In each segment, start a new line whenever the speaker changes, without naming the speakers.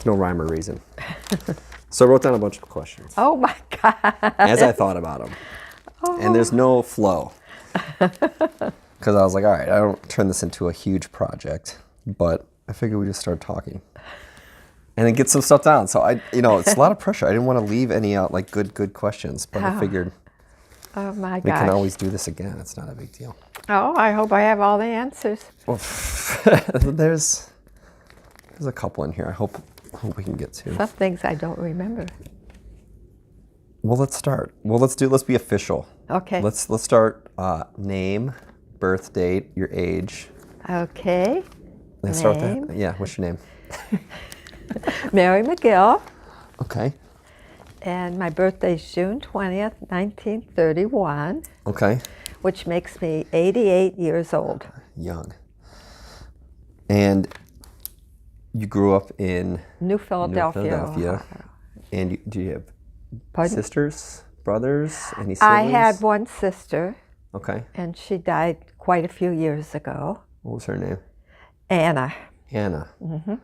No rhyme or reason. So I wrote down a bunch of questions
Oh my God.
as I thought about them. And there's no flow. Because I was like, all right, I don't turn this into a huge project, but I figured we just start talking and then get some stuff down. So it's a lot of pressure. I didn't want to leave any out, like good questions, but I figured
Oh my
we can
gosh.
always do this again. It's not a big deal.
Oh, I hope I have all the answers.
Well, there's a couple in here. I hope we can get to.
Some things I don't remember.
Well, let's start. Well, let's be official.
Okay.
Let's start name, birth date, your age.
Okay.
Let's start with that. Yeah, what's your name?
Mary McGill.
Okay.
And my birthday is June 20th, 1931.
Okay.
Which makes me 88 years old.
Young. And you grew up in
New Philadelphia.
And do you have
Pardon?
sisters, brothers, any siblings?
I had one sister.
Okay.
And she died quite a few years ago.
What was her name?
Anna.
Anna.
Mm-hmm.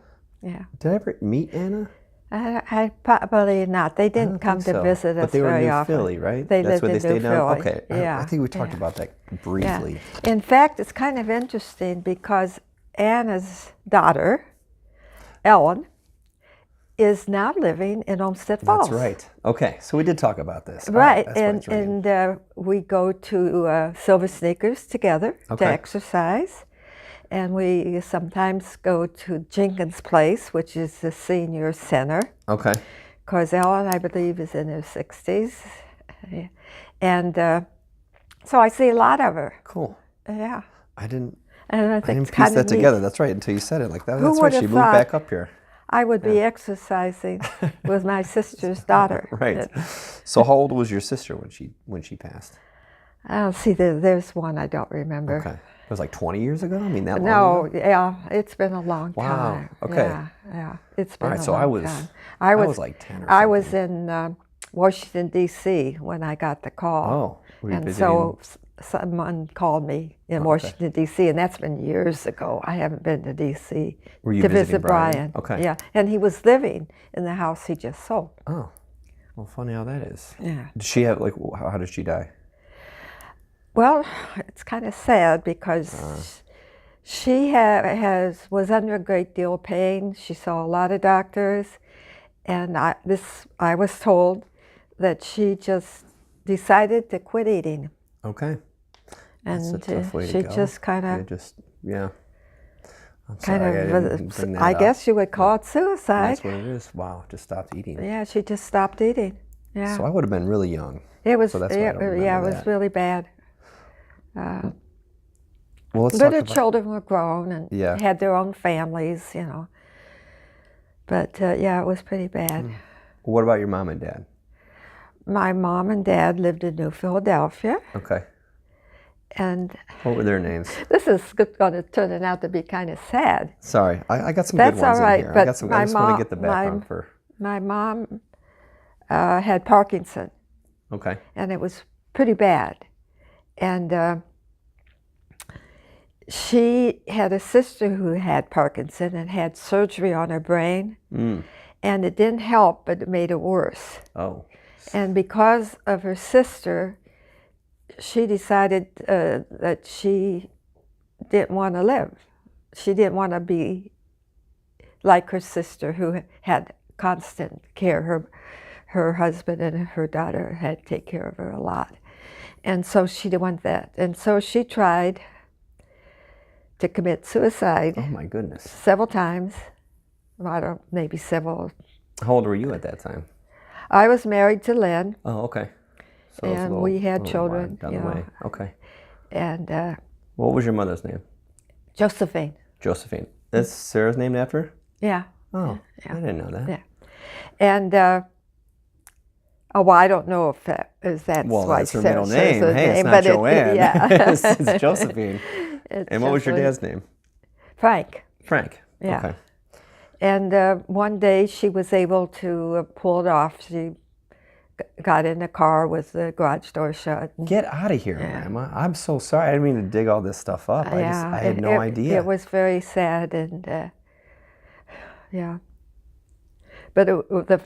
Yeah.
Did I ever meet Anna?
I probably not. They didn't come to visit us very often.
But they were in New Philly, right?
They
That's
lived
where
in
they stayed
New
now?
Philly.
Okay.
Yeah.
I think we talked about that briefly.
Yeah. In fact, it's kind of interesting because Anna's daughter, Ellen, is now living in Olmsted Falls.
That's right. Okay, so we did talk about this.
Right,
Oh,
and we go to Silver Sneakers together to exercise. And we sometimes go to Jenkins Place, which is the senior center.
Okay.
Because Ellen, I believe, is in her 60s. And so I see a lot of her.
Cool.
Yeah.
I didn't
And I think
piece that together. That's right, until you said it like that. That's right, she moved back up here.
I would be exercising with my sister's daughter.
Right. So how old was your sister when she passed?
I don't see, there's one I don't remember.
Okay. It was like 20 years ago? I mean, that long
No,
ago?
yeah, it's been a long time.
Wow, okay.
Yeah, it's been
All right,
a
so
long time.
I was like 10 or something.
I was in Washington, D.C. when I got the call.
Oh, were you
and
visiting?
so someone called me in Washington, D.C., and that's been years ago. I haven't been to D.C.
Were you
to
visiting
visit Brian.
Okay.
Yeah, and he was living in the house he just sold.
Oh, well, funny how that is.
Yeah.
Did she have, how did she die?
Well, it's kind of sad because she was under a great deal of pain. She saw a lot of doctors, and I was told that she just decided to quit eating.
Okay.
And
that's a tough way
she
to go.
just kind of, I guess you would call it suicide.
That's what it is. Wow, just stopped eating.
Yeah, she just stopped eating. Yeah.
So I would have been really young.
It was,
so that's why I don't remember
it was
that.
really bad.
Well, let's
but
talk
the
about,
children were grown and had their own families, you know. But yeah, it was pretty bad.
What about your mom and dad?
My mom and dad lived in New Philadelphia.
Okay.
And
what were their names?
This is going to turn out to be kind of sad.
Sorry, I got some
That's
good ones
all right,
in here.
but
I just want to get the background for.
My mom had Parkinson.
Okay.
And it was pretty bad. And she had a sister who had Parkinson and had surgery on her brain. And it didn't help, but it made it worse.
Oh.
And because of her sister, she decided that she didn't want to live. She didn't want to be like her sister who had constant care. Her husband and her daughter had to take care of her a lot. And so she didn't want that. And so she tried to commit suicide.
Oh my goodness.
Several times. Maybe several.
How old were you at that time?
I was married to Lynn.
Oh, okay. So
and we had children.
Down the way. Okay.
And
what was your mother's name?
Josephine.
Josephine. Is Sarah's named after her?
Yeah.
Oh,
yeah.
I didn't know that.
Yeah. And well, I don't know if that's
well,
why
that's her
Sarah
middle name.
says
Hey, it's
name,
not Joanne. it's Josephine. And what was your dad's name?
Frank.
Frank.
Yeah.
Okay.
And one day she was able to pull it off. She got in the car with the garage door shut.
Get out of here, Grandma. I'm so sorry. I didn't mean to dig all this stuff up. I had no idea.
It was very sad, and yeah. But the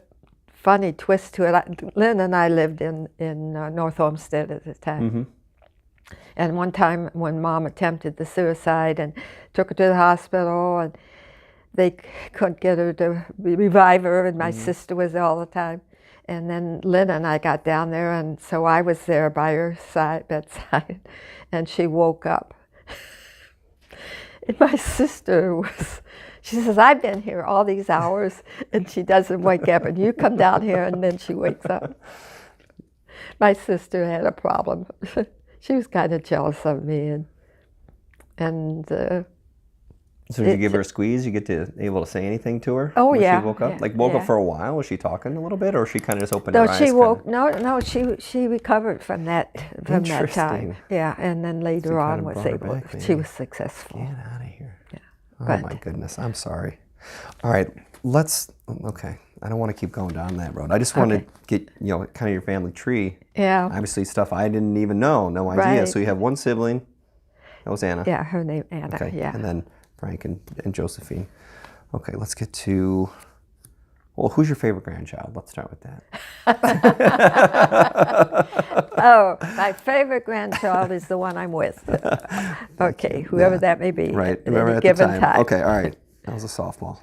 funny twist to it, Lynn and I lived in North Olmsted at the time.
Mm-hmm.
And one time when Mom attempted the suicide and took her to the hospital, and they couldn't get her to revive her, and my sister was there all the time. And then Lynn and I got down there, and so I was there by her bedside, and she woke up. And my sister she says, I've been here all these hours, and she doesn't wake up, and you come down here, and then she wakes up. My sister had a problem. She was kind of jealous of me, and
so did you give her a squeeze? You get to able to say anything to her?
Oh,
when
yeah.
She woke up?
Yeah,
like woke
yeah.
up for a while? Was she talking a little bit, or she kind of just opened
No,
her eyes?
she woke. No, she recovered from that time.
Interesting.
Yeah, and then later
So
on
kind of
was
brought her
able.
back,
She
maybe.
was successful.
Get out of here.
Yeah.
Oh
But-
my goodness, I'm sorry. All right, okay. I don't want to keep going down that road. I just want to get, kind of your family tree.
Yeah.
Obviously stuff I didn't even know, no idea.
Right.
So you have one sibling. That was Anna.
Yeah, her name Anna.
Okay.
Yeah.
And then Frank and Josephine. Okay, let's get to, well, who's your favorite grandchild? Let's start with that.
Oh, my favorite grandchild is the one I'm with. Okay, whoever that may be.
Right,
At
remember
any
at
given
the time. Okay, all right. That was a softball.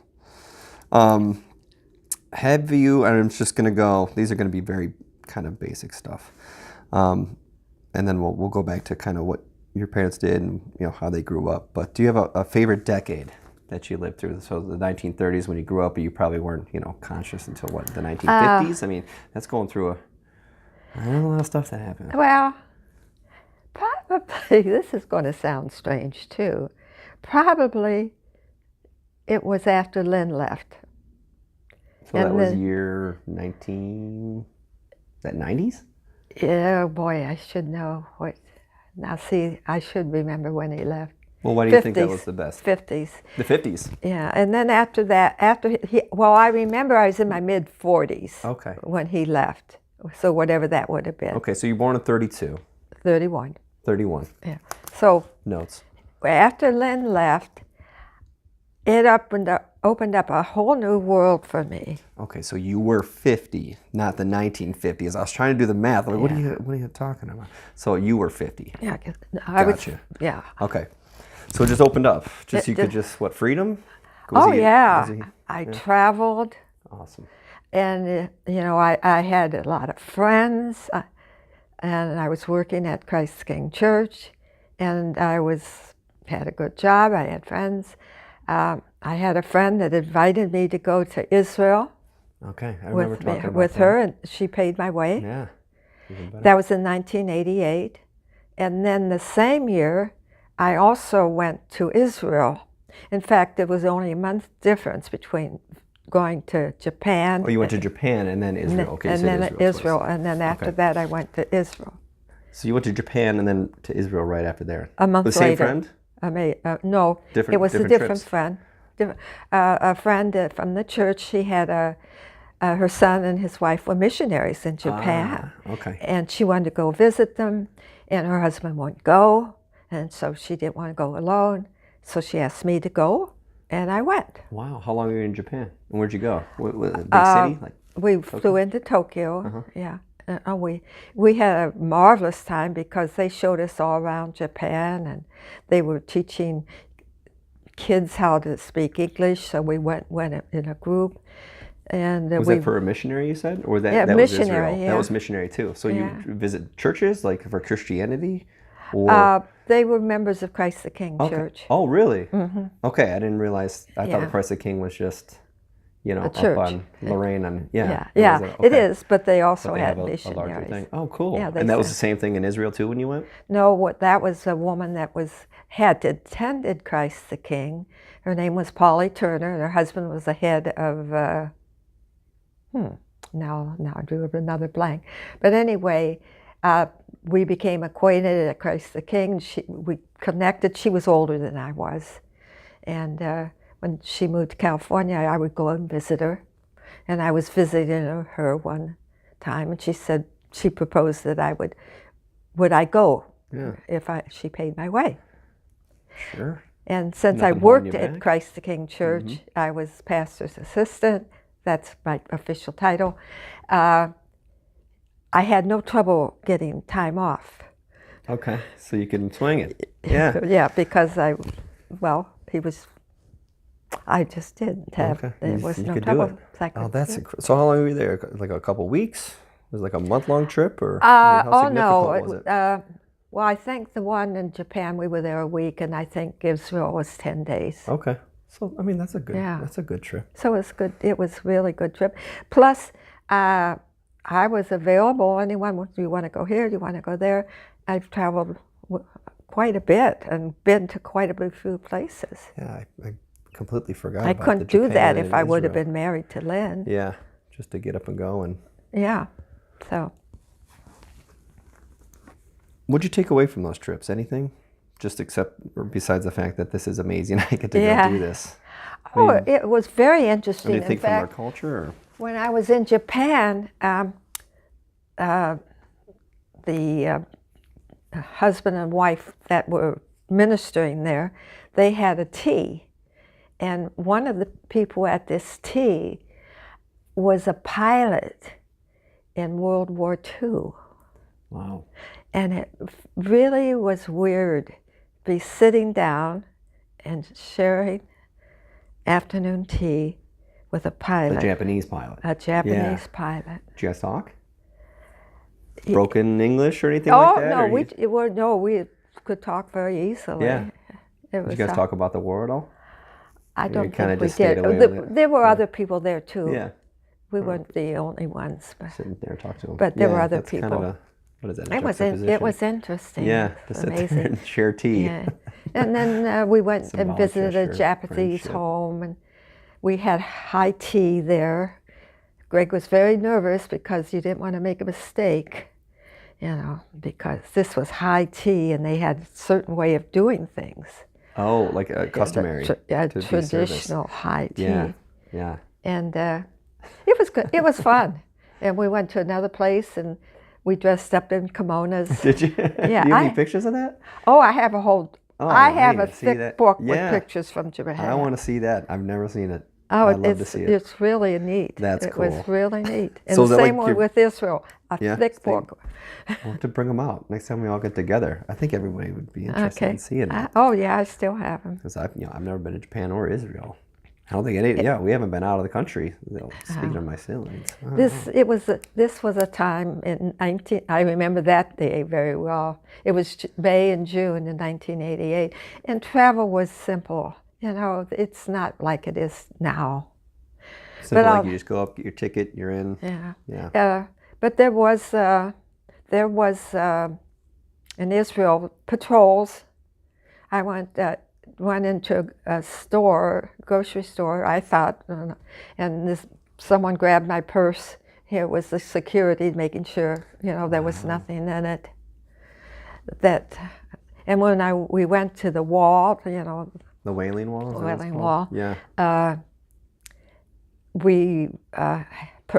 Have you, and I'm just going to go, these are going to be very kind of basic stuff. And then we'll go back to kind of what your parents did and how they grew up. But do you have a favorite decade that you lived through? So the 1930s when you grew up, you probably weren't, conscious until what, the 1950s? I mean, that's going through a lot of stuff that happened.
Well, probably, this is going to sound strange too. Probably it was after Lynn left.
So that
and
was
then-
year 19, is that 90s?
Yeah, boy, I should know what. Now, see, I should remember when he left.
Well, why do you think that was the best?
50s.
The 50s?
Yeah, and then after that, I remember I was in my mid-40s
Okay.
when he left. So whatever that would have been.
Okay, so you're born in 32,
31.
31.
Yeah. So
Notes.
after Lynn left, it opened up a whole new world for me.
Okay, so you were 50, not the 1950s. I was trying to do the math. Like, what are you talking about? So you were 50.
Yeah, 'cause I
Gotcha.
was. Yeah.
Okay. So it just opened up. You could what, freedom? Was he-
I traveled,
Awesome.
and I had a lot of friends, and I was working at Christ King Church, and I had a good job. I had friends. I had a friend that invited me to go to Israel
Okay, I remember talking about
with
that.
her, and she paid my way.
Yeah. Even better.
That was in 1988. And then the same year, I also went to Israel. In fact, there was only a month difference between going to Japan.
Oh, you went to Japan and then Israel. Okay, you
and
said
then
Israel
Israel,
twice.
and then after
Okay.
that, I went to Israel.
So you went to Japan and then to Israel right after there.
A month
The same
later.
friend?
No,
Different-
it was
different
a different
trips?
friend. A friend from the church. She had her son and his wife were missionaries in Japan.
Okay.
And she wanted to go visit them, and her husband wouldn't go, and so she didn't want to go alone. So she asked me to go, and I went.
Wow. How long were you in Japan? And where'd you go? What big city? Like,
We flew into Tokyo. Yeah. We had a marvelous time because they showed us all around Japan, and they were teaching kids how to speak English. So we went in a group, and
was that for a missionary, you said? Or that was
missionary,
Israel?
yeah.
That was missionary too. So
Yeah.
you visit churches like for Christianity? Or
they were members of Christ the King
okay.
Church.
Oh, really? Okay, I didn't realize. I
Yeah.
thought Christ the King was just, up
church.
on Lorraine and
Yeah,
was
it
okay.
is, but they also
But they
had
have a
missionaries.
larger thing. Oh, cool.
Yeah, they
and that was
said-
the same thing in Israel too when you went?
No, that was a woman that had attended Christ the King. Her name was Polly Turner, and her husband was the head of. Now I drew another blank, but anyway, we became acquainted at Christ the King. We connected. She was older than I was, and when she moved to California, I would go and visit her, and I was visiting her one time, and she proposed that I would I go
Yeah.
if she paid my way.
Sure.
And since I
Nothing holding
worked
you
at
back?
Christ the King Church, I was pastor's assistant, That's my official title. I had no trouble getting time off.
Okay, so you can swing it. Yeah.
Yeah, because I just didn't have,
Okay.
there
You
was no
could do
trouble.
it.
So I could
Oh, that's
do it.
so. How long were you there? Like a couple weeks? Was it like a month-long trip, or I mean, how
Oh
significant was
no,
it?
well, I think the one in Japan, we were there a week, and I think Israel was 10 days.
Okay, so I mean, that's a good.
Yeah.
That's a good trip.
So it was good. It was really good trip. Plus, I was available. Anyone, do you want to go here? Do you want to go there? I've traveled quite a bit and been to quite a few places.
Yeah, I completely forgot.
I
about
couldn't
the
do that
Japan
if
and
I would have
Israel.
been married to Lynn.
Yeah, just to get up and go. And
Yeah. So
what'd you take away from those trips? Anything? Just except, or besides the fact that this is amazing, I get to
Yeah.
go do this.
Oh, it was very interesting.
Anything
In
from our
fact,
culture? Or?
when I was in Japan, the husband and wife that were ministering there, they had a tea. And one of the people at this tea was a pilot in World War II.
Wow.
And it really was weird to be sitting down and sharing afternoon tea with a pilot.
The Japanese pilot.
A Japanese pilot.
Did you guys talk? Broken English or anything like that?
No,
or
we could talk very easily.
Yeah.
It
Did you guys talk about the war at all?
I
you
don't
kinda
think we
just stayed
did.
away with it?
There were other people there too.
Yeah.
We weren't the only ones,
Sitting there talking to them.
but there were other
that's
people.
Kind of a, what is that? A
It was interesting.
Yeah,
It
to
was
sit there
amazing.
and share tea.
Yeah. And then we went and visited a
gesture,
Japanese
friendship.
home, and we had high tea there. Greg was very nervous because you didn't want to make a mistake, because this was high tea and they had a certain way of doing things.
Oh, like a customary. to be
Traditional
serviced.
high tea.
Yeah, yeah.
And it was good. It was fun. And we went to another place and we dressed up in kimonos.
Did you?
Yeah,
Do you have any pictures of that?
Oh, I have a whole.
Oh,
I have
need
a
to see
thick
that.
book
Yeah.
with pictures from Japan.
I want to see that. I've never seen it.
Oh,
I'd love to see it.
It's really neat.
That's
It was
cool.
really neat. And
So
the
is that
same
like
one with Israel, a
Yeah,
thick
same.
book.
We'll have to bring them out next time we all get together. I think everybody would be interested in seeing it.
Oh yeah, I still have them.
Because I've never been to Japan or Israel. I don't think any. Yeah, we haven't been out of the country. Speaking of my siblings.
This was a time in 19. I remember that day very well. It was May and June in 1988, and travel was simple. It's not like it is now.
Simple, like you just go up, get your ticket, you're in.
Yeah.
Yeah.
But there was in Israel patrols. I went into a grocery store, I thought, and someone grabbed my purse. Here was the security making sure, there was nothing in it. And when we went to the wall,
The Wailing Wall?
The Wailing Wall.
Yeah.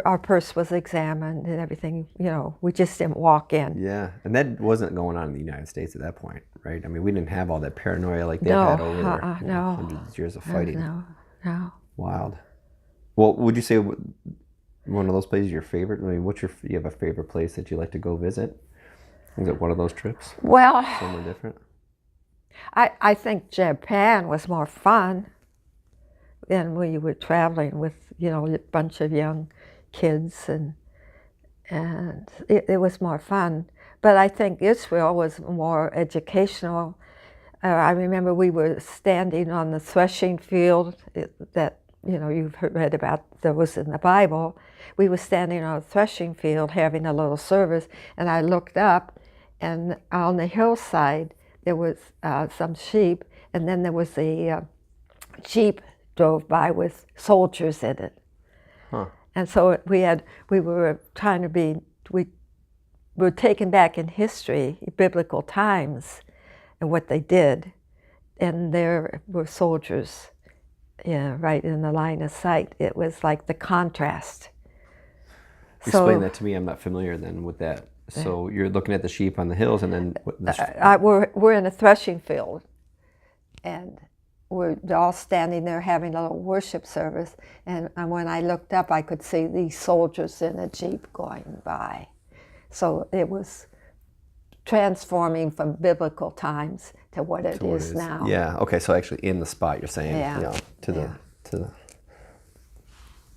Our purse was examined and everything, we just didn't walk in.
Yeah, and that wasn't going on in the United States at that point, right? I mean, we didn't have all that paranoia like they had over there.
No.
Hundreds of years of fighting.
No.
Wild. Well, would you say one of those places your favorite? I mean, you have a favorite place that you like to go visit? Is it one of those trips?
Well,
Somewhere different?
I think Japan was more fun than we were traveling with, a bunch of young kids, and it was more fun. But I think Israel was more educational. I remember we were standing on the threshing field that, you've read about those in the Bible. We were standing on a threshing field having a little service, and I looked up, and on the hillside there was some sheep, and then there was a jeep drove by with soldiers in it.
Huh.
And so we were taken back in history, biblical times, and what they did. And there were soldiers, right in the line of sight. It was like the contrast.
Explain that to me. I'm not familiar then with that. So you're looking at the sheep on the hills, and then
we're in a threshing field, and were all standing there having a little worship service, and when I looked up, I could see these soldiers in a jeep going by. So it was transforming from biblical times to what it is now.
Yeah. Okay. So actually, in the spot, you're saying, to the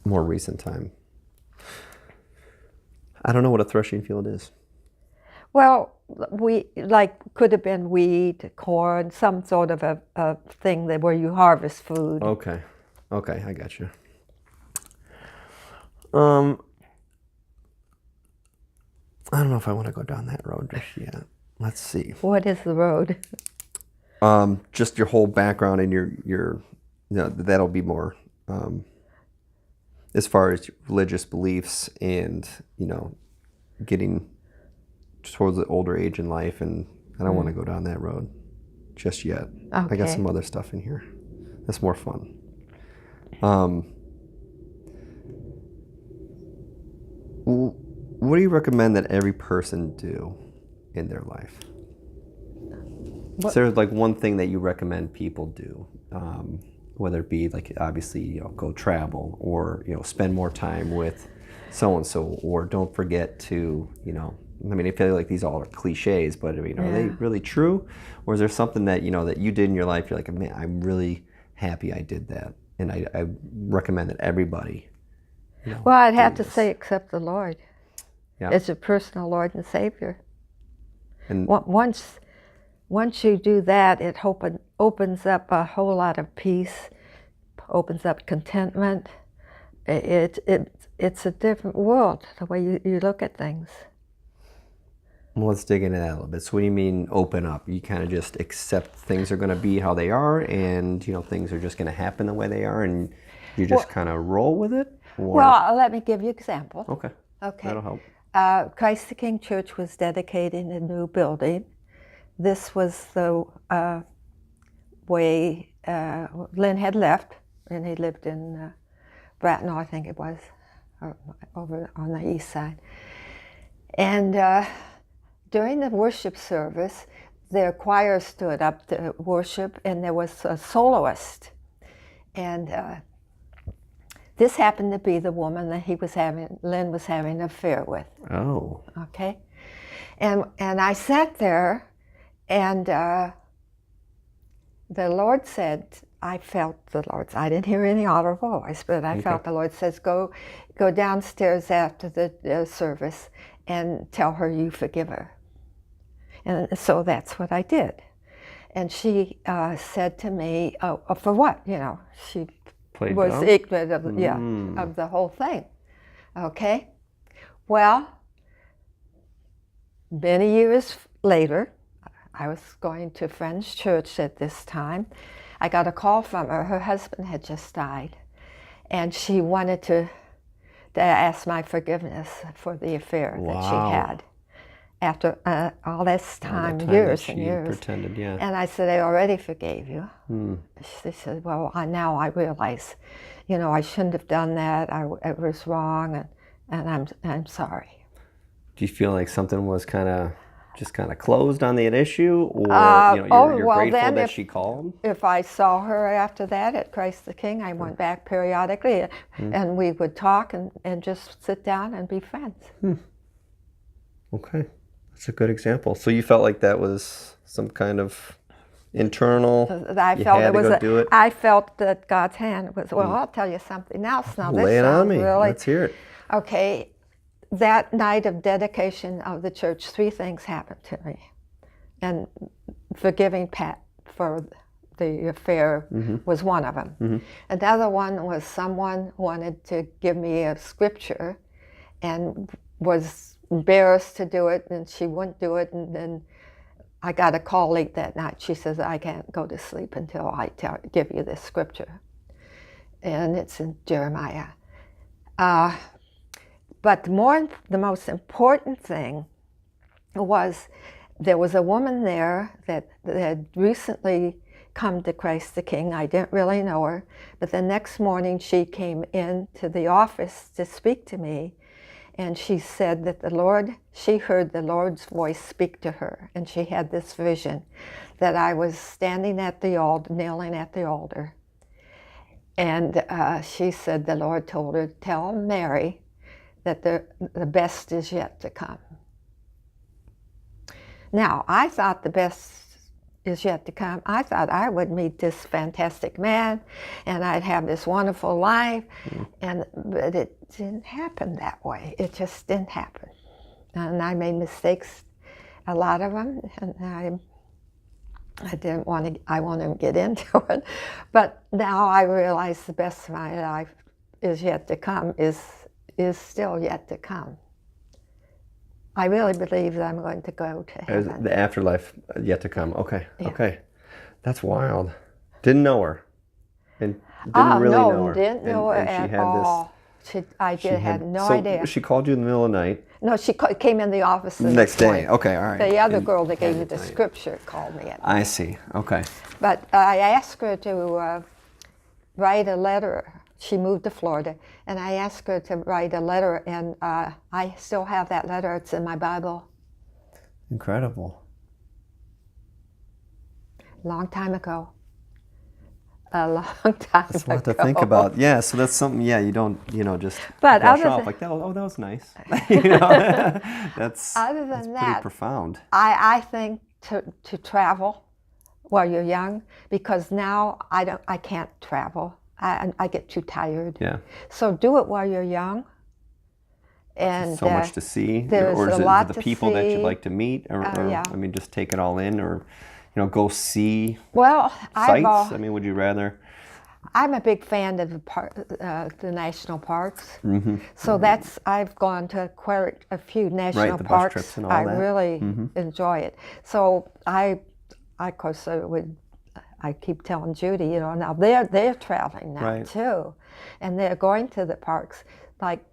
more recent time. I don't know what a threshing field is.
Well, could have been wheat, corn, some sort of a thing where you harvest food.
Okay, I got you. I don't know if I want to go down that road just yet. Let's see.
What is the road?
Just your whole background and your that'll be more as far as religious beliefs and getting towards the older age in life, and I don't want to go down that road just yet.
Okay.
I got some other stuff in here that's more fun. What do you recommend that every person do in their life? Is there like one thing that you recommend people do, whether it be like obviously go travel, or spend more time with so and so, or don't forget to I mean, I feel like these all are cliches, but I mean, are they really true, or is there something that that you did in your life? You're like, man, I'm really happy I did that, and I recommend that everybody.
Well, I'd have to say, accept the Lord as your personal Lord and Savior. And once you do that, it opens up a whole lot of peace, opens up contentment. It's a different world, the way you look at things.
Well, let's dig into that a little bit. So what do you mean open up? You kind of just accept things are going to be how they are, and things are just going to happen the way they are, and you just kind of roll with it? Or?
Well, let me give you an example.
Okay. That'll help.
Christ the King Church was dedicating a new building. This was the way Lynn had left, and he lived in Bratton, I think it was, over on the east side. And during the worship service, the choir stood up to worship, and there was a soloist. And this happened to be the woman that Lynn was having an affair with.
Oh.
Okay. And I sat there, and the Lord said, I felt the Lord, I didn't hear any audible voice, but I felt the Lord says, go downstairs after the service and tell her you forgive her. And so that's what I did. And she said to me, for what? She was ignorant of the whole thing. Okay? Well, many years later, I was going to Friends Church at this time. I got a call from her. Her husband had just died, and she wanted to ask my forgiveness for the affair that she had. After all this time, years and years.
Pretended, yeah.
And I said, I already forgave you. She said, well, now I realize, I shouldn't have done that. It was wrong, and I'm sorry.
Do you feel like something was just kind of closed on that issue, or you're grateful that she called? If
I saw her after that at Christ the King, I went back periodically, and we would talk and just sit down and be friends.
Okay. That's a good example. So you felt like that was some kind of internal.
I felt that God's hand was. Well, I'll tell you something else now.
Lay it on me. Let's hear it.
Okay, that night of dedication of the church, 3 things happened to me, and forgiving Pat for the affair was one of them. Another one was someone wanted to give me a scripture, and was embarrassed to do it, and she wouldn't do it, and then I got a call late that night. She says, I can't go to sleep until I give you this scripture, and it's in Jeremiah. But the most important thing was there was a woman there that had recently come to Christ the King. I didn't really know her, but the next morning she came into the office to speak to me. And she said that she heard the Lord's voice speak to her, and she had this vision that I was standing at the altar, kneeling at the altar. And she said the Lord told her, tell Mary that the best is yet to come. Now, I thought the best is yet to come. I thought I would meet this fantastic man and I'd have this wonderful life, but it didn't happen that way. It just didn't happen. And I made mistakes, a lot of them, and I won't even get into it. But now I realize the best of my life is yet to come, is still yet to come. I really believe that I'm going to go to heaven.
The afterlife yet to come. Okay,
Yeah.
Okay. That's wild. Didn't know her. And didn't really know her.
Didn't know her
and
at all. I had no idea.
She called you in the middle of the night?
No, she came in the office the
next day. Okay, all right.
The other girl that gave me the scripture called me.
I see. Okay.
But I asked her to write a letter. She moved to Florida, and I asked her to write a letter, and I still have that letter. It's in my Bible.
Incredible.
Long time ago. A long time
That's a
ago.
lot to think about. Yeah, so that's something, you don't, just
but
brush off like, oh, that was nice. That's pretty profound.
I think to travel while you're young, because now I can't travel. I get too tired.
Yeah.
So do it while you're young. And
so much to see.
There's
or is
a
it
lot
the
to
people
see.
that you'd like to meet? Or,
Yeah.
I mean, just take it all in, or go see
sites?
I mean, would you rather?
I'm a big fan of the national parks. Mm-hmm. So I've gone to quite a few national
the
parks.
Bus trips and all
I
that.
really enjoy it. So of course, I keep telling Judy, now they're traveling now too, and they're going to the parks, like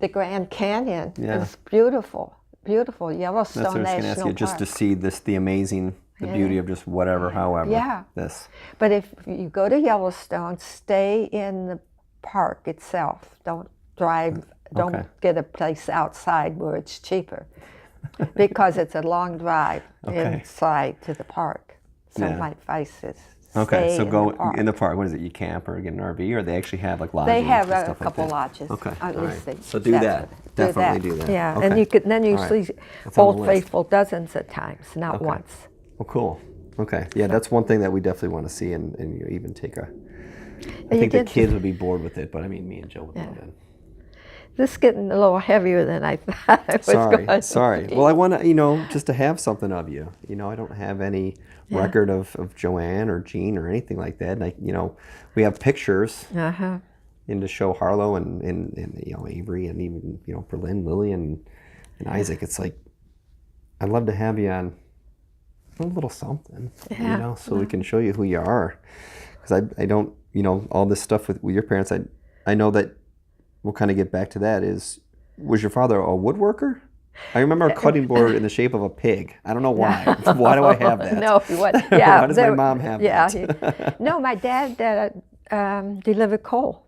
the Grand Canyon is beautiful, beautiful. Yellowstone
That's what I was going to ask you,
Park.
just to see the beauty of just whatever, however.
Yeah.
This.
But if you go to Yellowstone, stay in the park itself. Don't drive. Don't get a place outside where it's cheaper, because it's a long drive inside to the park. So my advice is stay
so go
in the park.
What is it? You camp or get an RV, or they actually have like lodges?
They have
and
a
stuff
couple
like that?
lodges.
Okay.
At least
So do that. Definitely do that.
Yeah,
Okay.
and then you
All
see
right. That's on the
Old
list.
Faithful dozens of times, not once.
Well, cool. Okay. Yeah, that's one thing that we definitely want to see, and even take a. I think the kids would be bored with it, but I mean, me and Jill would love it.
This is getting a little heavier than I thought it was going to
Sorry.
be.
Well, I want to, just to have something of you. I don't have any record of Joanne or Jean or anything like that. And we have pictures. And to show Harlow and Avery and even Berlin, Lillian, and Isaac. It's like, I'd love to have you on a little something, so we can show you who you are. Because I don't, all this stuff with your parents. I know that we'll kind of get back to that. Was your father a woodworker? I remember a cutting board in the shape of a pig. I don't know why. Why do I have that?
No, why
does my mom have that?
No, my dad delivered coal.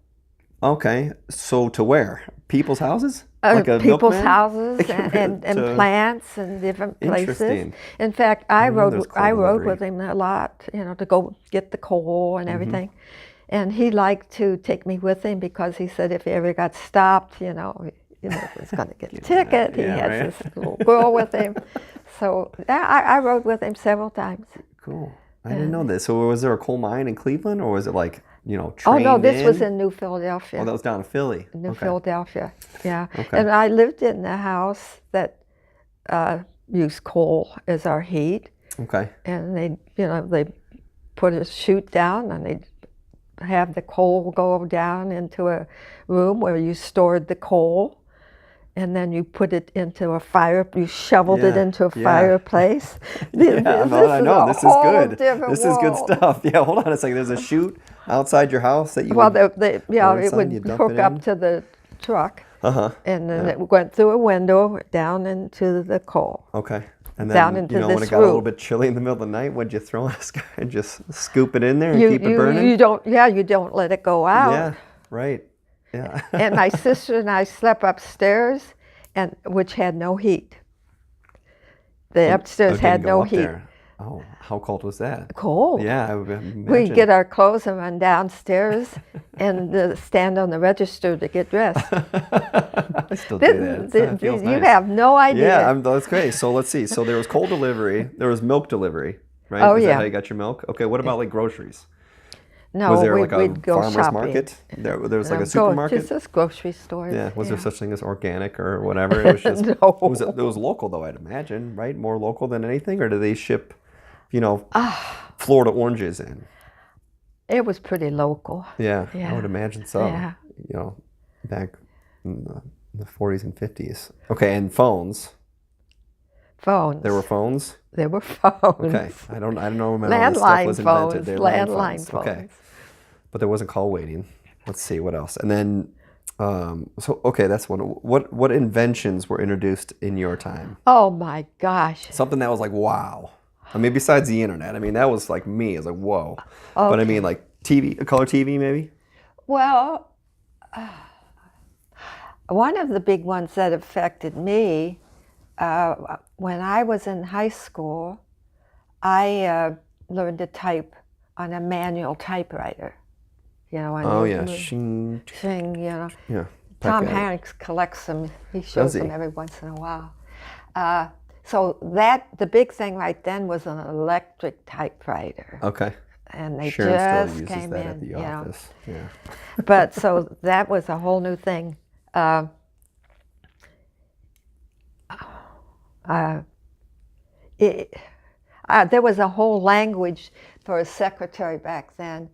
Okay, so to where? People's houses?
People's houses and plants and different places.
Interesting.
In fact, I rode
delivery.
with him a lot, to go get the coal and everything. And he liked to take me with him because he said if he ever got stopped, he was going to get a ticket. He had this little girl with him. So I rode with him several times.
Cool. I didn't know this. So was there a coal mine in Cleveland, or was it like, trained
Oh, no, this was in New Philadelphia.
Oh, that was down in Philly.
New Philadelphia, yeah.
Okay.
And I lived in a house that used coal as our heat.
Okay.
And they put a chute down, and they'd have the coal go down into a room where you stored the coal. And then you put it into a fire. You shoveled it into a fireplace.
I know. This is good. This is good
world.
stuff. Yeah, hold on a second. There's a chute outside your house that you.
Well, it would hook up
in?
to the truck, and then it went through a window down into the coal.
Okay. And then,
down into
when
this
it got a little
room.
bit chilly in the middle of the night, what'd you throw in a sky and just scoop it in there and keep it burning?
You don't let it go out.
Yeah, right. Yeah.
And my sister and I slept upstairs, and which had no heat. The upstairs
didn't
had
go
no
up
heat.
there. Oh, how cold was that?
Cold.
Yeah, I would imagine.
We'd get our clothes and run downstairs and stand on the register to get dressed.
I still do that. It feels
You
nice.
have no idea.
Yeah, that's great. So let's see. So there was cold delivery. There was milk delivery, right?
Oh,
Is
yeah.
that how you got your milk? Okay. What about like groceries?
No,
Was there like a
we'd go
farmer's
shopping.
market? There was like a
Go
supermarket?
just this grocery store.
Yeah. Was there such thing as organic or whatever? It was just
No.
it was local though, I'd imagine, right? More local than anything, or do they ship, Florida oranges in?
It was pretty local.
Yeah,
Yeah.
I would imagine so.
Yeah.
Back in the 40s and 50s. Okay, and phones.
Phones.
There were phones?
There were phones.
Okay. I don't know when all this stuff
Landline
was invented.
phones.
They were
Landline phones.
Okay. But there wasn't call waiting. Let's see what else. And then that's one. What inventions were introduced in your time?
Oh my gosh.
Something that was like wow. I mean, besides the internet. I mean, that was like me. It's like whoa.
Okay.
But I mean, like TV, color TV, maybe.
Well, one of the big ones that affected me when I was in high school, I learned to type on a manual typewriter.
Oh yeah, shing.
Shing,
Yeah.
Tom
Packet.
Hanks collects them. He
Does
shows
he?
them every once in a while. So the big thing right then was an electric typewriter.
Okay.
And they
Sharon still
just
uses
came
that
in.
at the office. Yeah.
But so that was a whole new thing. There was a whole language for a secretary back then.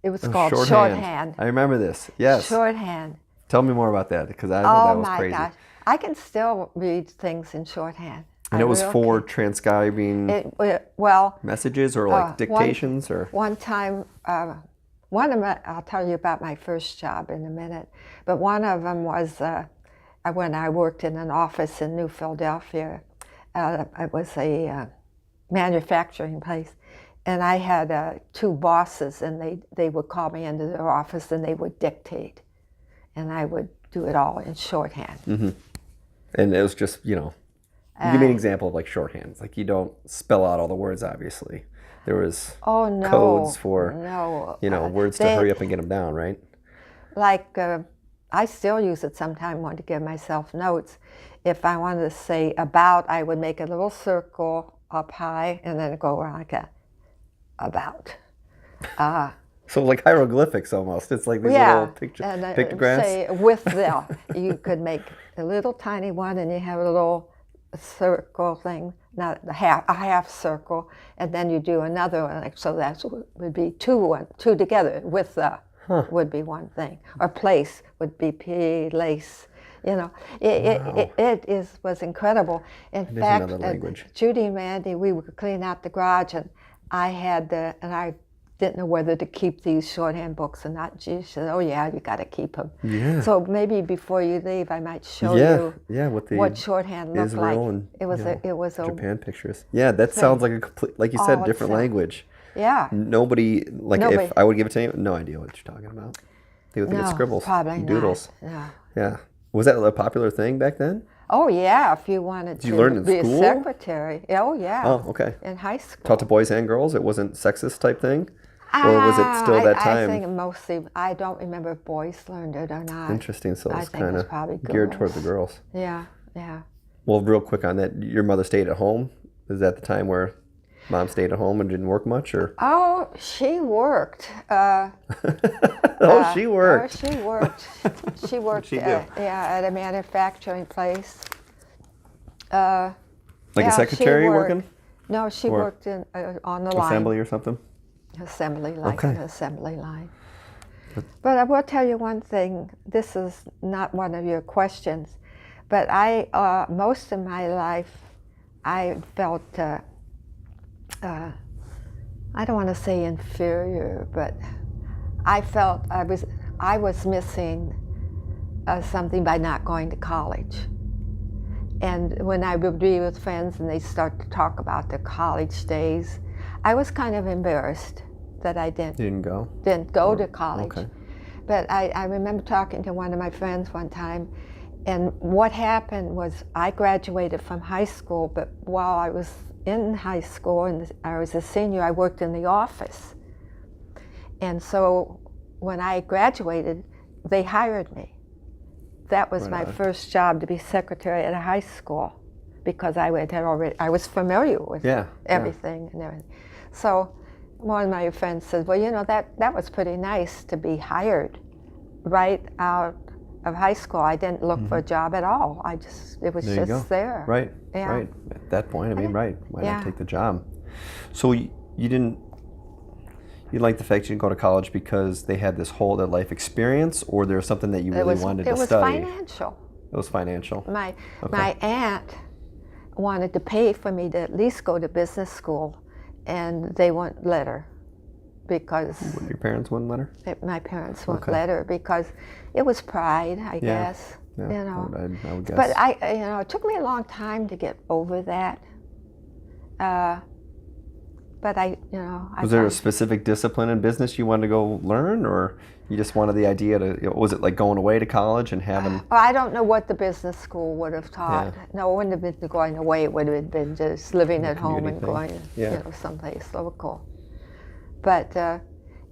It was called shorthand.
I remember this. Yes.
Shorthand.
Tell me more about that because I thought
Oh
that was
my
crazy.
gosh. I can still read things in shorthand.
And it was
really
for
can.
transcribing
Well,
messages or like dictations or.
one time, I'll tell you about my first job in a minute, but one of them was when I worked in an office in New Philadelphia. It was a manufacturing place, and I had two bosses, and they would call me into their office and they would dictate, and I would do it all in shorthand.
Mm-hmm. And it was just, give me an example of like shorthand. It's like you don't spell out all the words, obviously. There was codes for, words to hurry up and get them down, right?
Like, I still use it sometimes when to give myself notes. If I wanted to say about, I would make a little circle up high and then go around like a about.
So like hieroglyphics almost. It's like these little pictographs.
Say with the, you could make a little tiny one and you have a little circle thing, not a half circle, and then you do another one. So that would be two together. With the would be one thing, or place would be place. It was incredible. In fact, Judy and Mandy, we would clean out the garage, and I didn't know whether to keep these shorthand books or not. She said, "Oh yeah, you got to keep them."
Yeah.
So maybe before you leave, I might show you what shorthand looked like.
And,
it was a
Japan pictures. Yeah, that sounds like a complete, like you said, different language.
Yeah.
Nobody, if I would give it to you, no idea what you're talking about. They would think it's scribbles,
probably
doodles.
Not. No.
Yeah. Was that a popular thing back then?
Oh yeah, if you wanted
Did you learn in
be
school?
a secretary. Oh yeah.
Oh, okay.
In high school.
Taught to boys and girls? It wasn't sexist type thing? Or was it still that time?
I think mostly, I don't remember if boys learned it or not.
Interesting, so it's
kind of
geared towards the girls.
Yeah, yeah.
Well, real quick on that, your mother stayed at home? Is that the time where mom stayed at home and didn't work much, or?
Oh, she worked.
She worked.
She worked. She worked. At a manufacturing place.
Like a secretary working?
No, she worked on the line.
Assembly or something?
Assembly, like an assembly line. But I will tell you one thing. This is not one of your questions, but most of my life, I felt. I don't want to say inferior, but I felt I was missing something by not going to college. And when I would be with friends and they start to talk about their college days, I was kind of embarrassed that I didn't go to college.
Okay.
But I remember talking to one of my friends one time, And what happened was I graduated from high school, but while I was in high school and I was a senior, I worked in the office. And so when I graduated, they hired me. That was my first job, to be secretary at a high schoal, because I was familiar with everything and everything. So one of my friends said, well, you know, that was pretty nice to be hired right out of high school. I didn't look for a job at all. It was just there.
Right,
yeah.
right. At that point, I mean, right. Why not take the job? So you liked the fact you didn't go to college because they had this whole life experience, or there was something that you really wanted to study?
It was financial.
It was financial.
My aunt wanted to pay for me to at least go to business school, and they wouldn't let her because...
Your parents wouldn't let her?
My parents wouldn't let her because it was pride, I guess.
Yeah,
you know.
I would guess.
But it took me a long time to get over that. But
was there a specific discipline in business you wanted to go learn, or you just wanted the idea to? Was it like going away to college and having?
I don't know what the business school would have taught. Yeah. No, it wouldn't have been going away. It would have been just living at home and going, someplace local. But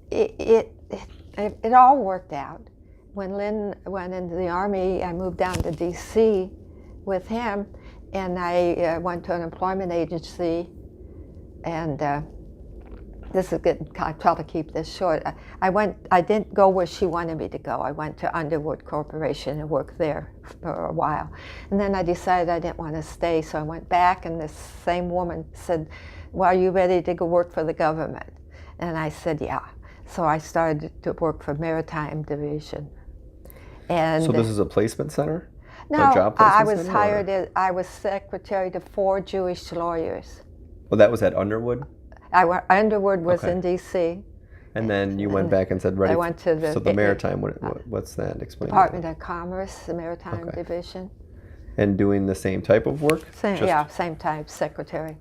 it all worked out. When Lynn went into the Army, I moved down to D.C. with him, and I went to an employment agency. And this is good. I'll try to keep this short. I didn't go where she wanted me to go. I went to Underwood Corporation and worked there for a while. And then I decided I didn't want to stay, so I went back, and this same woman said, well, are you ready to go work for the government? And I said, yeah. So I started to work for Maritime Division. And
so this is a placement center?
No,
a job
I
placement
was
center,
hired. I was secretary to 4 Jewish lawyers.
Well, that was at Underwood?
Underwood was in D.C.
And then you went back and said, ready?
I went to the...
So the Maritime, what's that? Explain.
Department of Commerce, the Maritime Division.
And doing the same type of work?
Same type, secretary.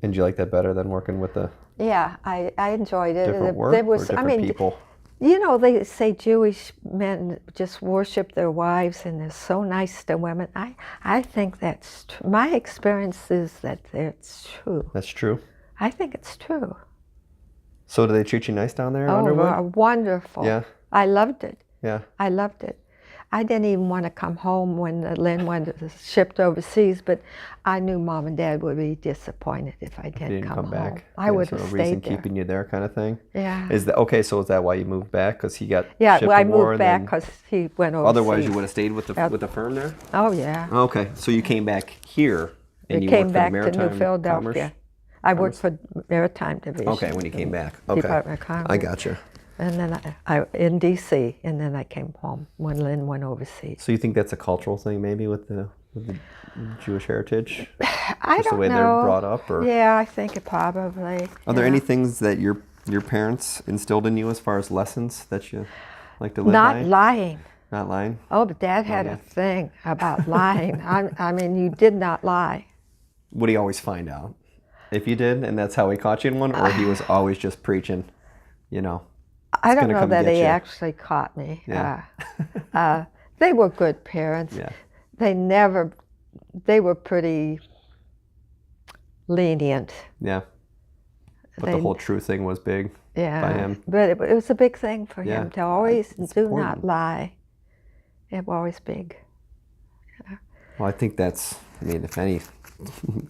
And do you like that better than working with the...
Yeah, I enjoyed it.
Different work or different people?
You know, they say Jewish men just worship their wives and they're so nice to women. I think that's true. My experience is that it's true.
That's true?
I think it's true.
So do they treat you nice down there in Underwood?
Oh, wonderful.
Yeah.
I loved it.
Yeah.
I loved it. I didn't even want to come home when Lynn went shipped overseas, but I knew Mom and Dad would be disappointed if I didn't come home.
Back.
I would have
stayed
stayed
there. Keeping you there, kind of thing.
Yeah.
So is that why you moved back? Because he got
shipped
to
I
war
moved back because he went overseas.
Otherwise, you would have stayed with the firm there.
Oh yeah.
Okay, so you came back here and you
came
worked
back
for
to New Philadelphia.
Commerce?
I worked for Maritime Division.
Okay, when you came back. Okay.
Department of Commerce.
I gotcha.
And then I in D.C. and then I came home when Lynn went overseas.
So you think that's a cultural thing, maybe, with the Jewish heritage?
I don't know.
The way they're brought up, or
yeah, I think it probably.
Are there any things that your parents instilled in you as far as lessons that you like to live by?
Not lying.
Not lying.
Oh, but Dad had a thing about lying. I mean, you did not lie.
Would he always find out if you did, and that's how he caught you in one, or he was always just preaching, you know?
I don't know that he actually caught me.
Yeah.
They were good parents.
Yeah.
They were pretty lenient.
Yeah. But the whole truth thing was big by him.
But it was a big thing for him to always do
important.
not lie. It was always big. Yeah.
Well, I think that's, if any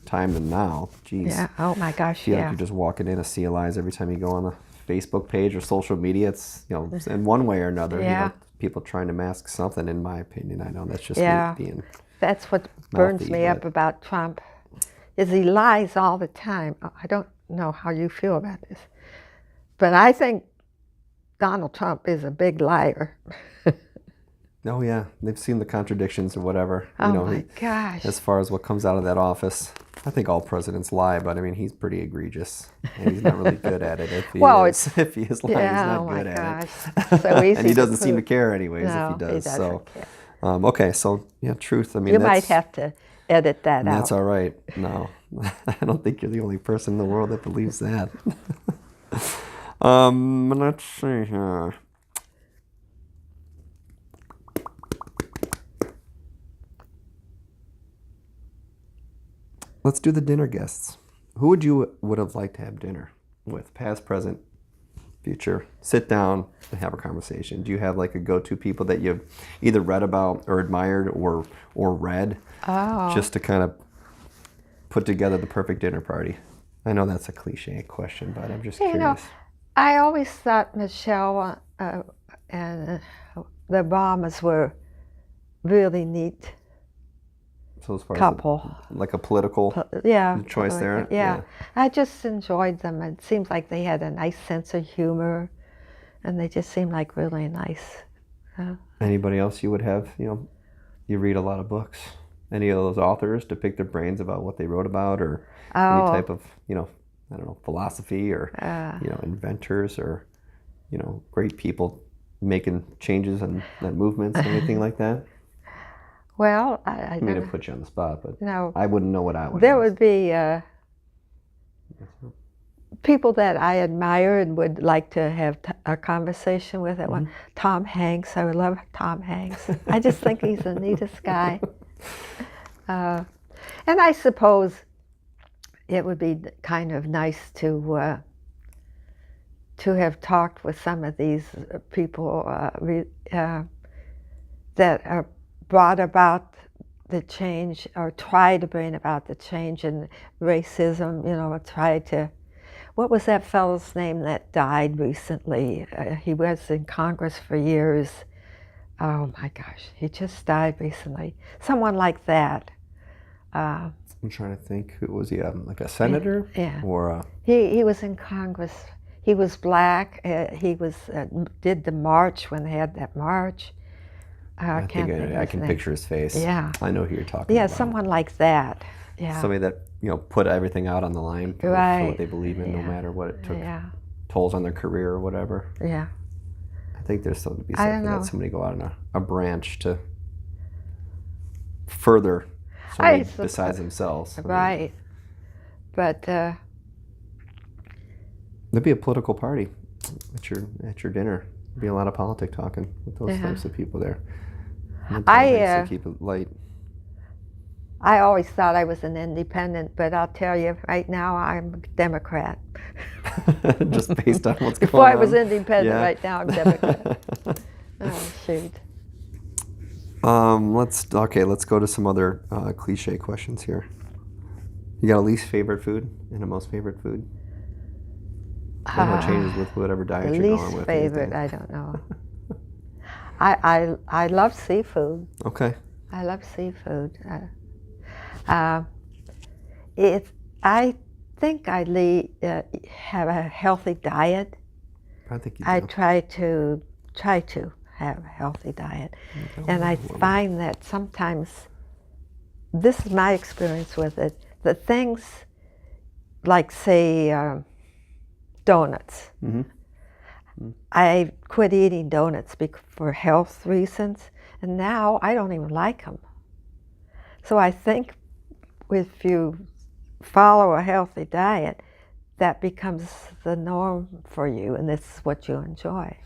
time than now, geez.
Yeah, oh my gosh,
I feel like you're just walking in a sea of lies every time you go on the Facebook page or social media. It's, in one way or another, people trying to mask something, in my opinion. I know that's just me being
That's what burns me up about Trump, is he lies all the time. I don't know how you feel about this, but I think Donald Trump is a big liar.
Oh yeah, they've seen the contradictions or whatever.
Oh my gosh.
As far as what comes out of that office. I think all presidents lie, but he's pretty egregious. And he's not really good at it. If he is lying, he's not good at it.
So easy
and he doesn't seem to care anyways if he does. Okay, so truth.
You might have to edit that out.
That's all right. No, I don't think you're the only person in the world that believes that. Let's see here. Let's do the dinner guests. Who would have liked to have dinner with? Past, present, future. Sit down and have a conversation. Do you have like a go-to people that you've either read about or admired or read, just to kind of put together the perfect dinner party? I know that's a cliche question, but I'm just curious.
I always thought Michelle and the Obamas were really neat
So as far
couple.
as like a political choice there?
Yeah. I just enjoyed them. It seems like they had a nice sense of humor, and they just seemed like really nice.
Anybody else you would have, you read a lot of books. Any of those authors to pick their brains about what they wrote about, or any type of, I don't know, philosophy or, inventors or, great people making changes and movements, anything like that?
Well,
I mean to put you on the spot, but
no,
I wouldn't know what I would.
There would be people that I admire and would like to have a conversation with. One, Tom Hanks. I would love Tom Hanks. I just think he's the neatest guy. And I suppose it would be kind of nice to have talked with some of these people that are brought about the change, or try to bring about the change in racism, try to, what was that fellow's name that died recently? He was in Congress for years. Oh my gosh, he just died recently. Someone like that.
I'm trying to think, who was he, like a senator?
Yeah.
Or
he was in Congress. He was black. He was did the march when they had that march. I
can picture his face.
Yeah.
I know who you're talking about.
Yeah, someone like that. Yeah.
Somebody that, put everything out on the line for what they believe in, no matter what it took tolls on their career or whatever.
Yeah.
I think there's something to be said for that. Somebody go out on a branch to further somebody besides themselves.
Right. But
there'd be a political party at your dinner. There'd be a lot of politic talking with those types of people there. To keep it light.
I always thought I was an independent, but I'll tell you right now, I'm a Democrat.
Just based on what's going on.
Before I was independent, right now I'm Democrat. Oh shoot.
Let's go to some other cliche questions here. You got a least favorite food and a most favorite food? I know it changes with whatever diet you're going with.
Least favorite, I don't know. I love seafood.
Okay.
I love seafood. I think I have a healthy diet.
I think you do.
I try to have a healthy diet, and I find that sometimes, this is my experience with it, the things like, say, donuts. I quit eating donuts for health reasons, and now I don't even like them. So I think if you follow a healthy diet, that becomes the norm for you, and this is what you enjoy.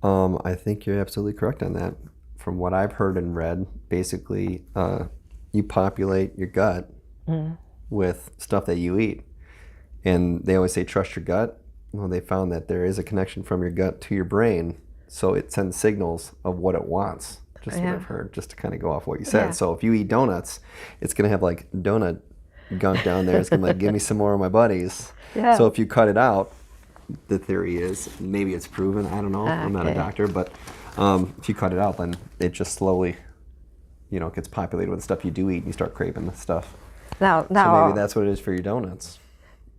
I think you're absolutely correct on that. From what I've heard and read, basically, you populate your gut with stuff that you eat. And they always say, trust your gut. Well, they found that there is a connection from your gut to your brain, so it sends signals of what it wants. Just what I've heard, just to kind of go off what you said. So if you eat donuts, it's going to have like donut gunk down there. It's going to be like, give me some more of my buddies.
Yeah.
So if you cut it out, the theory is, maybe it's proven, I don't know, I'm not a doctor, but if you cut it out, then it just slowly, gets populated with the stuff you do eat, and you start craving the stuff.
Now,
so maybe that's what it is for your donuts.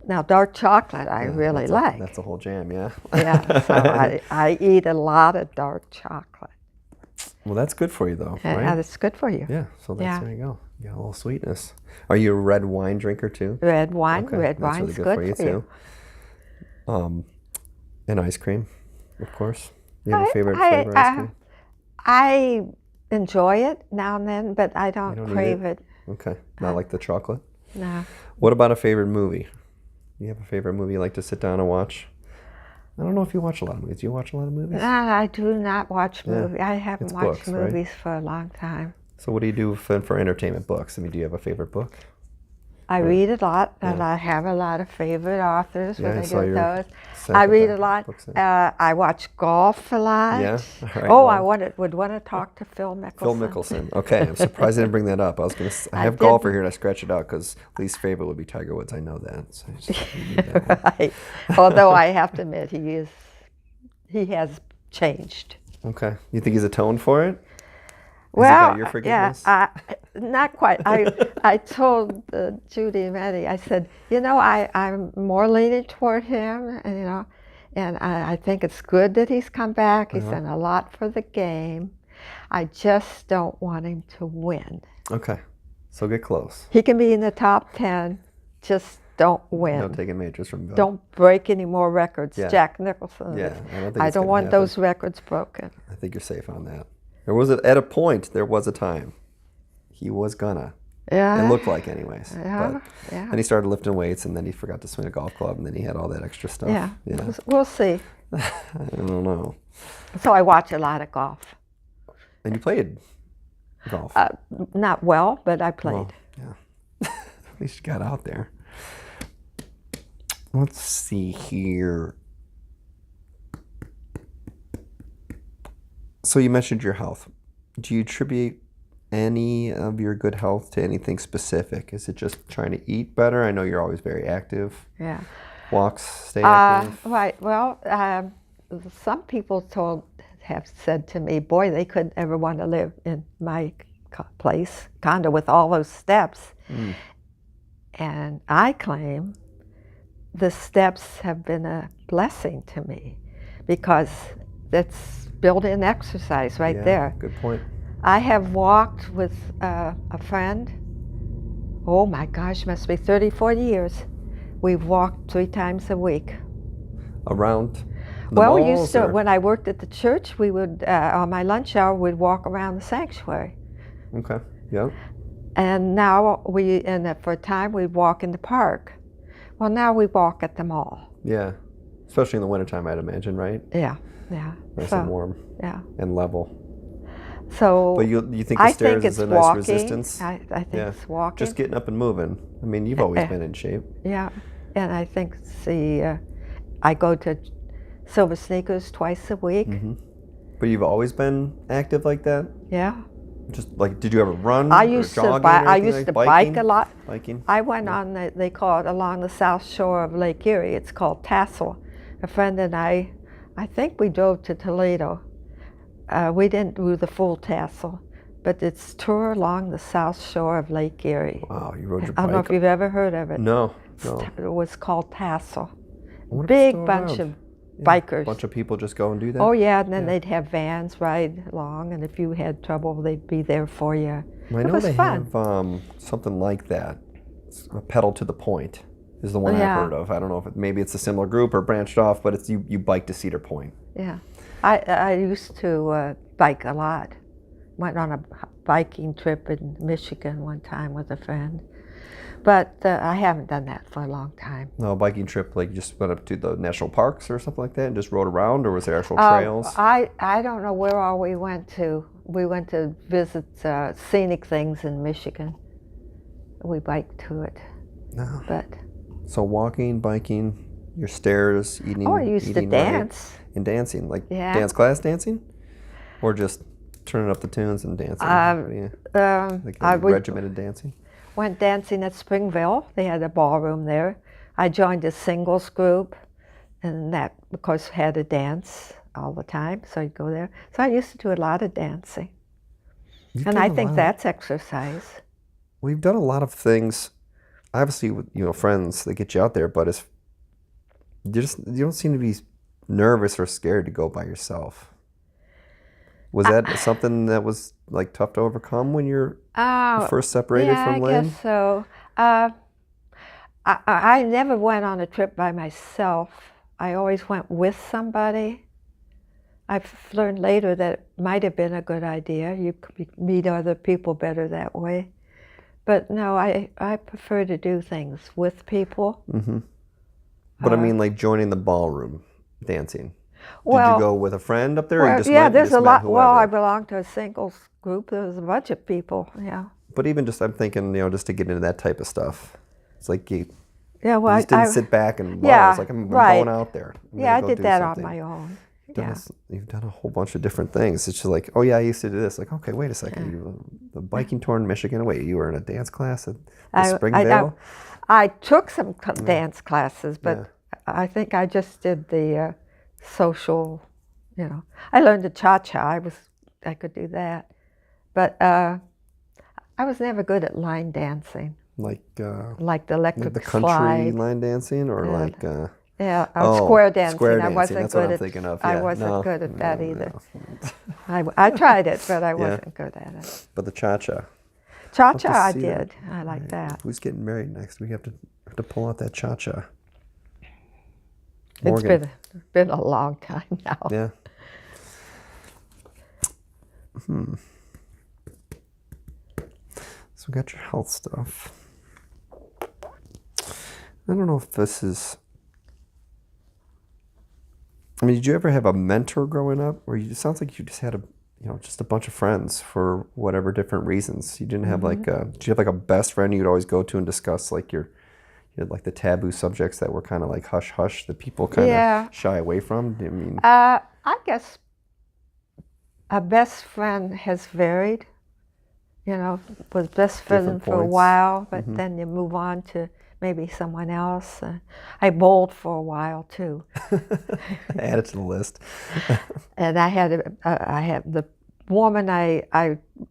Now, dark chocolate I really like.
That's a whole jam, yeah.
Yeah, so I eat a lot of dark chocolate.
Well, that's good for you, though, right?
Yeah, that's good for you.
Yeah, so there you go. You got a little sweetness. Are you a red wine drinker, too?
Red wine.
Okay.
Red wine's
really
good for you.
Too. And ice cream, of course. You have a favorite flavor of ice cream?
I enjoy it now and then, but I don't crave it.
Okay, not like the chocolate?
No.
What about a favorite movie? You have a favorite movie you like to sit down and watch? I don't know if you watch a lot of movies. Do you watch a lot of movies?
I do not watch movies. I haven't watched movies for a long time.
So what do you do for entertainment? Books? I mean, do you have a favorite book?
I read a lot, and I have a lot of favorite authors when
I
I
saw
get
your
those.
set
I
of
read
that
a lot.
books there.
I watch golf a lot.
Yeah? All right,
Oh,
well,
would want to talk to Phil Mickelson.
Phil Mickelson. Okay, I'm surprised I didn't bring that up. I was gonna. I have
didn't.
golfer here, and I scratched it out because least favorite would be Tiger Woods. I know that. So I just knew that one.
Right. Although I have to admit, he has changed.
Okay, you think he's atoned for it?
Well,
Has he got your forgiveness?
yeah, not quite. I told Judy and Maddie, I said, I'm more leaning toward him, and and I think it's good that he's come back. He's done a lot for the game. I just don't want him to win.
Okay, so get close.
He can be in the top 10, just don't win.
No taking majors from Bill.
Don't break any more records.
Yeah.
Jack Nicholson.
Yeah, I don't think
I
it's
don't
gonna
want
happen.
those records broken.
I think you're safe on that. At a point, there was a time he was gonna.
Yeah.
It looked like, anyways.
Yeah.
But
Yeah.
then he started lifting weights, and then he forgot to swing a golf club, and then he had all that extra stuff.
Yeah.
Yeah.
We'll see.
I don't know.
So I watch a lot of golf.
And you played golf.
Not well, but I played.
Well, yeah. At least you got out there. Let's see here. So you mentioned your health. Do you attribute any of your good health to anything specific? Is it just trying to eat better? I know you're always very active.
Yeah.
Walks, stay active.
Right. Well, some people have said to me, boy, they couldn't ever want to live in my condo with all those steps.
Mm.
And I claim the steps have been a blessing to me because that's built-in exercise right there.
Good point.
I have walked with a friend, oh my gosh, must be 30, 40 years. We've walked 3 times a week.
Around the
Well, we
malls,
used to,
or?
when I worked at the church, we would, on my lunch hour, we'd walk around the sanctuary.
Okay, yeah.
And now for a time, we'd walk in the park. Well, now we walk at the mall.
Yeah, especially in the wintertime, I'd imagine, right?
Yeah.
Nice and warm.
Yeah.
And level.
So
But you think the stairs is a nice
walking.
resistance?
I think it's walking.
Just getting up and moving. I mean, you've always been in shape.
Yeah, and I think I go to Silver Sneakers twice a week.
Mm-hmm. But you've always been active like that?
Yeah.
Just like, did you ever run?
I
or
used to
jogging
bike.
or
I
anything
used
like
to
biking?
bike a lot.
Biking?
I went on they call it along the south shore of Lake Erie. It's called Tassel. A friend and I think we drove to Toledo. We didn't do the full Tassel, but it's tour along the south shore of Lake Erie.
Wow, you rode your bike?
I don't know if you've ever heard of it.
No.
It was called Tassel.
I wonder if it's
Big
still
bunch
around.
of bikers.
A bunch of people just go and do that?
Oh yeah, and then they'd have vans ride along, and if you had trouble, they'd be there for you.
I
It
know
was
they
fun.
have something like that. It's a pedal to the point is the one I've heard of. I don't know if maybe it's a similar group or branched off, but it's you bike to Cedar Point.
Yeah, I used to bike a lot. Went on a biking trip in Michigan one time with a friend, but I haven't done that for a long time.
No, a biking trip, like you just went up to the national parks or something like that and just rode around, or was there actual trails?
I don't know where all we went to. We went to visit scenic things in Michigan. We biked to it.
No.
But
So walking, biking, your stairs, eating.
I used to
eating
dance.
Right, and dancing, like
Yeah.
dance class dancing, or just turning up the tunes and dancing. Like
I would
regimented dancing.
went dancing at Springville. They had a ballroom there. I joined a singles group, and that, of course, had a dance all the time, so I'd go there. So I used to do a lot of dancing. And I think that's exercise.
We've done a lot of things, obviously with friends that get you out there, but you don't seem to be nervous or scared to go by yourself. Was that something that was like tough to overcome when you first separated from Lynn?
Yeah, I guess so. I never went on a trip by myself. I always went with somebody. I've learned later that it might have been a good idea. You could meet other people better that way. But no, I prefer to do things with people.
Mm-hmm. But I mean, like joining the ballroom dancing.
Well,
did you go with a friend up there? Or you just
yeah,
went,
there's
just
a
met
lot.
whoever?
Well, I belong to a singles group. There was a bunch of people. Yeah.
But even just, I'm thinking, just to get into that type of stuff. It's like you
well,
just didn't sit back and, wow,
yeah,
it's like, I'm
right.
going out there.
Yeah, I
go
did
do
that
something.
on my own.
You've done a whole bunch of different things. It's just like, oh yeah, I used to do this. Like, okay, wait a second. You the biking tour in Michigan. Wait, you were in a dance class at Springvale?
I took some dance classes, but I think I just did the social, I learned the cha-cha. I could do that. But I was never good at line dancing.
Like
the electric
the country
slide.
line dancing, or like
square dancing.
Square dancing.
I wasn't
That's
good
what I'm
at.
thinking of.
I
Yeah,
wasn't good at that either.
No.
I tried it, but I wasn't good at it.
But the cha-cha.
Cha-cha, I did. I like that.
Who's getting married next? We have to pull out that cha-cha.
It's been a long time now.
Yeah. So we got your health stuff. I don't know if this is... I mean, did you ever have a mentor growing up? Or it sounds like you just had just a bunch of friends for whatever different reasons. You didn't have did you have like a best friend you'd always go to and discuss like you had like the taboo subjects that were kind of like hush hush that people kind of shy away from? I mean,
I guess a best friend has varied. Was best friend for a while, but then you move on to maybe someone else. I bowled for a while too.
Add it to the list.
And I had the woman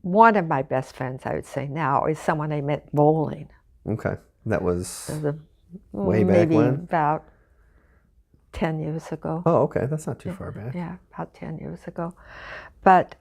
one of my best friends, I would say now, is someone I met bowling.
Okay, that was way back
maybe
when?
About 10 years ago.
Oh, okay, that's not too far back.
Yeah, about 10 years ago. But